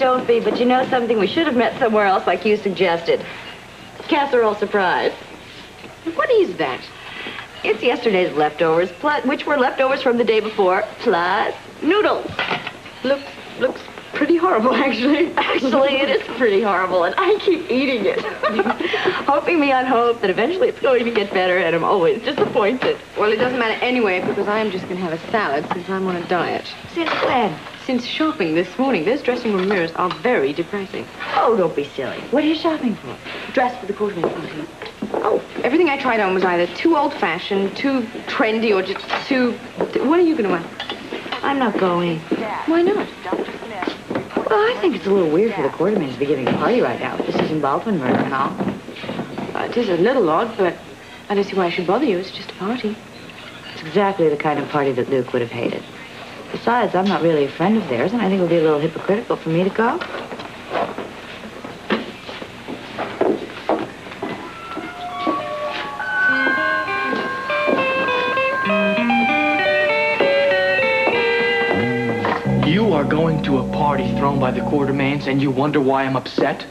don't be, but you know something? We should have met somewhere else like you suggested. Casserole surprise. What is that? It's yesterday's leftovers, which were leftovers from the day before, plus noodles. Looks pretty horrible, actually. Actually, it is pretty horrible, and I keep eating it. Hoping beyond hope that eventually it's going to get better, and I'm always disappointed. Well, it doesn't matter anyway, because I am just going to have a salad since I'm on a diet. Since when? Since shopping this morning. Those dressing room mirrors are very depressing. Oh, don't be silly. What are you shopping for? Dress for the Quartermaine party. Oh, everything I tried on was either too old-fashioned, too trendy, or just too... What are you going to wear? I'm not going. Why not? Well, I think it's a little weird for the Quartermaines to be giving a party right now with the Susan Baldwin murder and all. It is a little odd, but I don't see why I should bother you. It's just a party. It's exactly the kind of party that Luke would have hated. Besides, I'm not really a friend of theirs, and I think it would be a little hypocritical for me to go. You are going to a party thrown by the Quartermaines, and you wonder why I'm upset?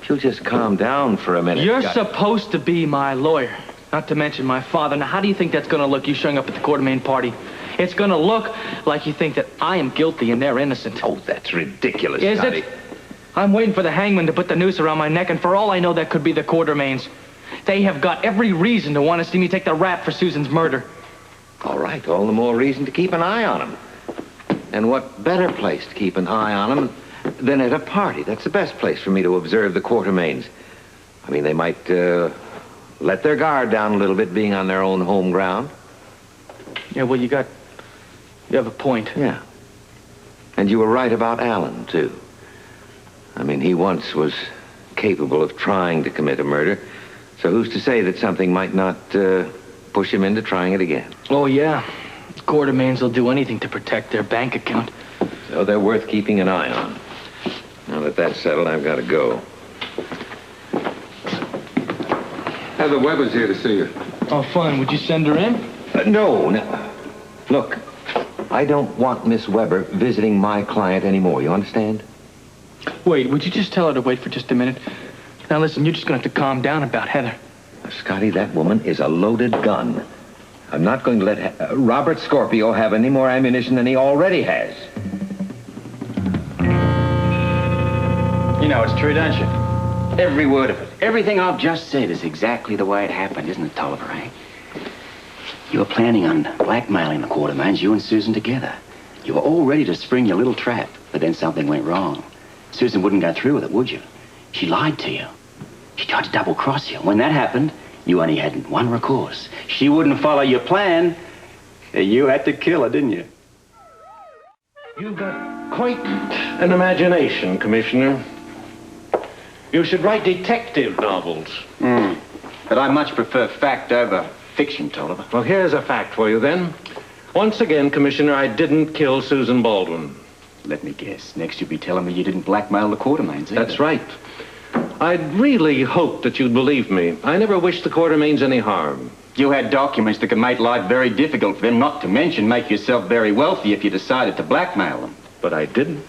If you'll just calm down for a minute. You're supposed to be my lawyer, not to mention my father. Now, how do you think that's going to look, you showing up at the Quartermaine party? It's going to look like you think that I am guilty and they're innocent. Oh, that's ridiculous, Is Scotty. it? I'm waiting for the hangman to put the noose around my neck, and for all I know, that could be the Quartermaines. They have got every reason to want to see me take the rap for Susan's murder. All right, all the more reason to keep an eye on them. And what better place to keep an eye on them than at a party? That's the best place for me to observe the Quartermaines. I mean, they might let their guard down a little bit, being on their own home ground. Yeah, well, you have a point. Yeah. And you were right about Alan, too. I mean, he once was capable of trying to commit a murder. So who's to say that something might not push him into trying it again? Oh, yeah. Quartermaines will do anything to protect their bank account. So they're worth keeping an eye on. Now that that's settled, I've got to go. Heather Weber's here to see you. Oh, fine. Would you send her in? No. Look, I don't want Miss Weber visiting my client anymore. You understand? Wait, would you just tell her to wait for just a minute? Now, listen, you're just going to have to calm down about Heather. Scotty, that woman is a loaded gun. I'm not going to let Robert Scorpio have any more ammunition than he already has. You know it's true, don't you? Every word of it. Everything I've just said is exactly the way it happened, isn't it, Tolliver, eh? You were planning on blackmailing the Quartermaines, you and Susan together. You were all ready to spring your little trap, but then something went wrong. Susan wouldn't go through with it, would you? She lied to you. She tried to double-cross you. When that happened, you only had one recourse. She wouldn't follow your plan. You had to kill her, didn't you? You've got quite an imagination, Commissioner. You should write detective novels. But I much prefer fact over fiction, Tolliver. Well, here's a fact for you, then. Once again, Commissioner, I didn't kill Susan Baldwin. Let me guess. Next you'll be telling me you didn't blackmail the Quartermaines either. That's right. I'd really hoped that you'd believe me. I never wished the Quartermaines any harm. You had documents that could make life very difficult for them, not to mention make yourself very wealthy if you decided to blackmail them. But I didn't.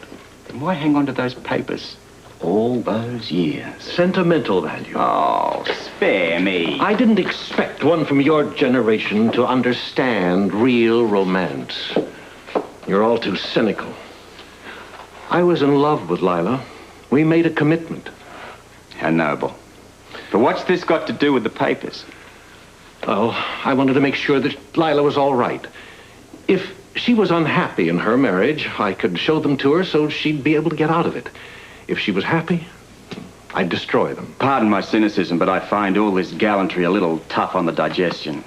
Then why hang on to those papers all those years? Sentimental value. Oh, spare me. I didn't expect one from your generation to understand real romance. You're all too cynical. I was in love with Lila. We made a commitment. How noble. But what's this got to do with the papers? Oh, I wanted to make sure that Lila was all right. If she was unhappy in her marriage, I could show them to her so she'd be able to get out of it. If she was happy, I'd destroy them. Pardon my cynicism, but I find all this gallantry a little tough on the digestion.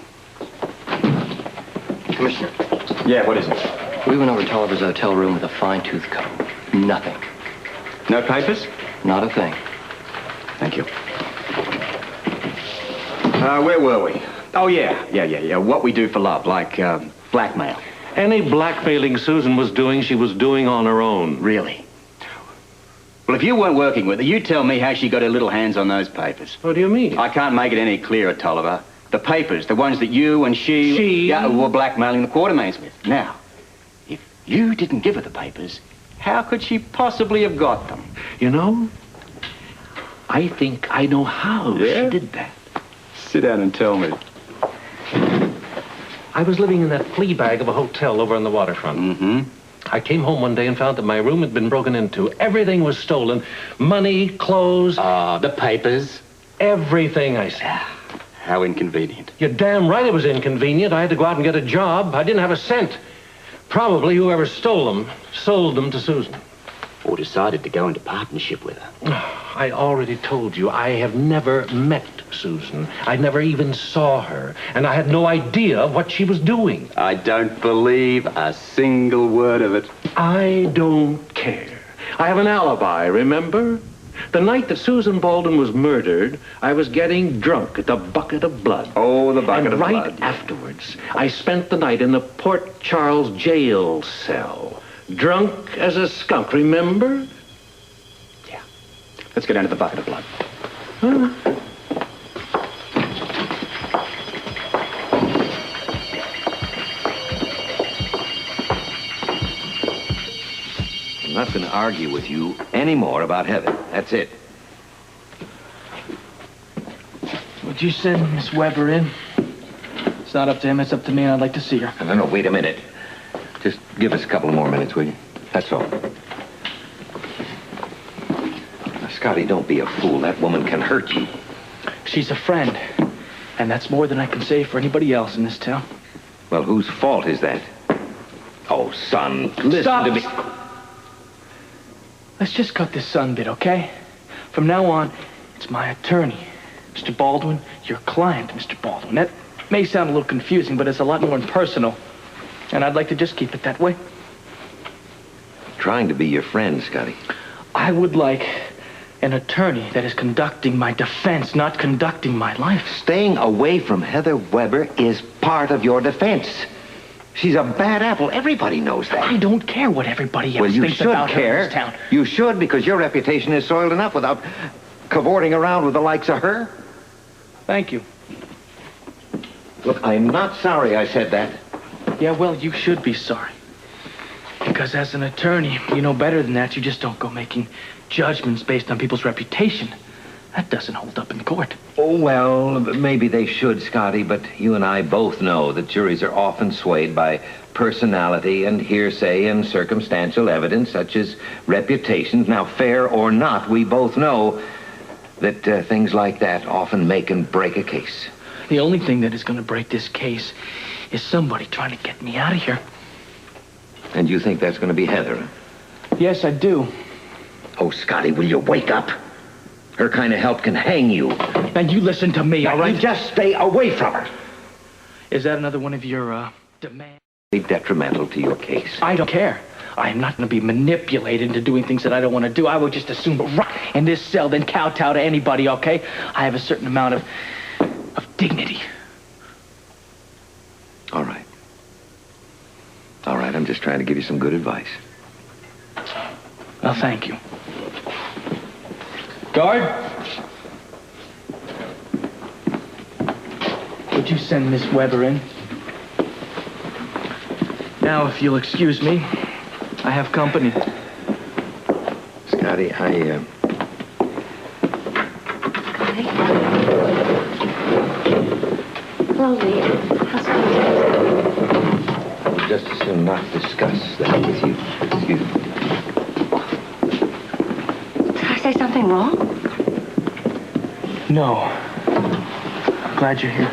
Commissioner. Yeah, what is it? We went over to Tolliver's hotel room with a fine-tooth comb. Nothing. No papers? Not a thing. Thank you. Where were we? Oh, yeah. What we do for love, like blackmail. Any blackmailing Susan was doing, she was doing on her own. Really? Well, if you weren't working with her, you tell me how she got her little hands on those papers. What do you mean? I can't make it any clearer, Tolliver. The papers, the ones that you and she... She? Yeah, were blackmailing the Quartermaines with. Now, if you didn't give her the papers, How could she possibly have got them? You know, I think I know how she did that. Sit down and tell me. I was living in that flea bag of a hotel over on the waterfront. Mm-hmm. I came home one day and found that my room had been broken into. Everything was stolen. Money, clothes. The papers. Everything, I said. How inconvenient. You're damn right it was inconvenient. I had to go out and get a job. I didn't have a cent. Probably whoever stole them sold them to Susan. Or decided to go into partnership with her. I already told you, I have never met Susan. I never even saw her. And I had no idea what she was doing. I don't believe a single word of it. I don't care. I have an alibi, remember? The night that Susan Baldwin was murdered, I was getting drunk at the Bucket of Blood. Oh, the Bucket of Blood. And right afterwards, I spent the night in the Port Charles jail cell. Drunk as a skunk, remember? Yeah. Let's go down to the Bucket of Blood. I'm not going to argue with you anymore about Heather. That's it. Would you send Miss Weber in? It's not up to him, it's up to me, and I'd like to see her. No, wait a minute. Just give us a couple more minutes, will you? That's all. Now, Scotty, don't be a fool. That woman can hurt you. She's a friend, and that's more than I can say for anybody else in this town. Well, whose fault is that? Oh, son, listen Stop. to me. Let's just cut this son bit, okay? From now on, it's my attorney. Mr. Baldwin, your client, Mr. Baldwin. That may sound a little confusing, but it's a lot more impersonal. And I'd like to just keep it that way. Trying to be your friend, Scotty. I would like an attorney that is conducting my defense, not conducting my life. Staying away from Heather Weber is part of your defense. She's a bad apple. Everybody knows that. I don't care what everybody else Well, you thinks should about her in care. this town. You should, because your reputation is soiled enough without cavorting around with the likes of her. Thank you. Look, I'm not sorry I said that. Yeah, well, you should be sorry. Because as an attorney, you know better than that. You just don't go making judgments based on people's reputation. That doesn't hold up in court. Oh, well, maybe they should, Scotty, but you and I both know that juries are often swayed by personality and hearsay and circumstantial evidence, such as reputations. Now, fair or not, we both know that things like that often make and break a case. The only thing that is going to break this case is somebody trying to get me out of here. And you think that's going to be Heather? Yes, I do. Oh, Scotty, will you wake up? Her kind of help can hang you. Now, you listen to me, all right? You just stay away from her. Is that another one of your, demands? Be detrimental to your case. I don't care. I am not going to be manipulated into doing things that I don't want to do. I would just assume rot in this cell, then kowtow to anybody, okay? I have a certain amount of dignity. All right. All right, I'm just trying to give you some good advice. Well, thank you. Guard? Would you send Miss Weber in? Now, if you'll excuse me, I have company. Scotty, Hello, Lee. How's it? just as soon not discuss that with you. Excuse me. Did I say something wrong? No. I'm glad you're here.